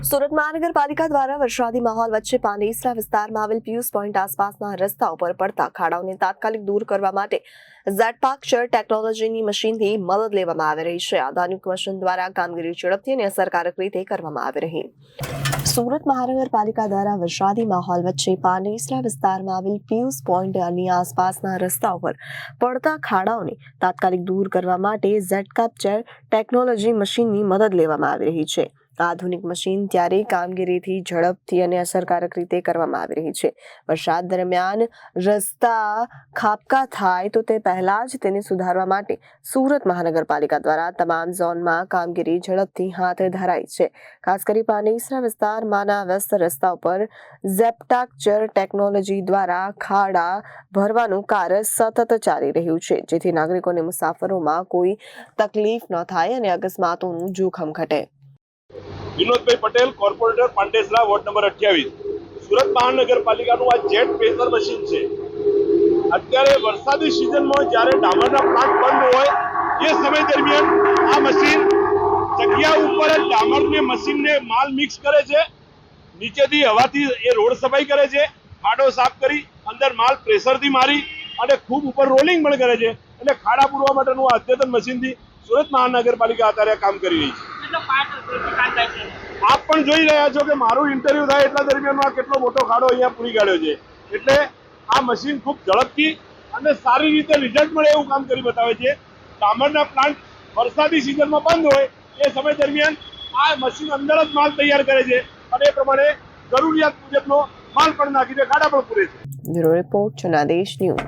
સુરત મહાનગરપાલિકા દ્વારા વરસાદી માહોલ વચ્ચે પાંડેસરા વિસ્તારમાં આવેલ પિયુષ પોઈન્ટ આસપાસના રસ્તા ઉપર પડતા ખાડાઓને તાત્કાલિક દૂર કરવા માટે ઝેડપાક્ચર ટેકનોલોજીની મશીનથી મદદ લેવામાં આવી રહી છે. આધુનિક મશીન દ્વારા કામગીરી ઝડપથી અને અસરકારક રીતે કરવામાં આવી રહી. સુરત મહાનગરપાલિકા દ્વારા વરસાદી માહોલ વચ્ચે પાંડેસરા વિસ્તારમાં આવેલ પિયુષ પોઈન્ટની આસપાસના રસ્તા ઉપર પડતા ખાડાઓને તાત્કાલિક દૂર કરવા માટે ઝેડપાક્ચર ટેકનોલોજી મશીનની મદદ લેવામાં આવી રહી છે. આધુનિક મશીન ત્યારે કામગીરીથી ઝડપથી અને અસરકારક રીતે કરવામાં આવી રહી છે. વરસાદ દરમિયાન રસ્તા ખાબકા થાય તો તે પહેલા જ તેને સુધારવા માટે સુરત મહાનગરપાલિકા દ્વારા તમામ ઝોનમાં કામગીરી ઝડપથી હાથ ધરાઈ છે. ખાસ કરી પાંડેસરા વિસ્તારમાંના વ્યસ્ત રસ્તા ઉપર ઝેડપાક્ચર ટેકનોલોજી દ્વારા ખાડા ભરવાનું કાર્ય સતત ચાલી રહ્યું છે, જેથી નાગરિકોને મુસાફરોમાં કોઈ તકલીફ ન થાય અને અકસ્માતોનું જોખમ ઘટે. Vinodbhai Patel, corporator, Pandesara, ward number 28. Surat મહાનગરપાલિકાનું આ જેટ પ્રેશર મશીન છે. અત્યારે વરસાદી સિઝનમાં જ્યારે ડામરના પ્લાન્ટ બંધ હોય એ સમય દરમિયાન આ મશીન જગ્યા ઉપર જ ડામરને મશીનને માલ મિક્સ કરે છે, નીચેથી હવાથી એ રોડ સફાઈ કરે છે, ખાડો સાફ કરી અંદર માલ પ્રેશરથી મારી અને ખૂબ ઉપર રોલિંગ પણ કરે છે. એટલે ખાડા પૂરવા માટેનું આ અદ્યતન મશીનથી સુરત મહાનગરપાલિકા અત્યારે કામ કરી રહી છે. આપ પણ જોઈ રહ્યા છો કે મારું ઇન્ટરવ્યુ થાય એટલા દરમિયાન આ કેટલો મોટો ખાડો અહીંયા પૂરી કાઢ્યો છે. એટલે આ મશીન ખૂબ ઝડપથી અને સારી રીતે રિઝલ્ટ મળે એવું કામ કરી બતાવે છે. ડામરના પ્લાન્ટ વરસાદી સિઝનમાં બંધ હોય એ સમય દરમિયાન આ મશીન અંદર જ માલ તૈયાર કરે છે અને એ પ્રમાણે જરૂરિયાત મુજબનો માલ પણ નાખી દે, ખાડા પણ પૂરે છે. Bureau report Janadesh news.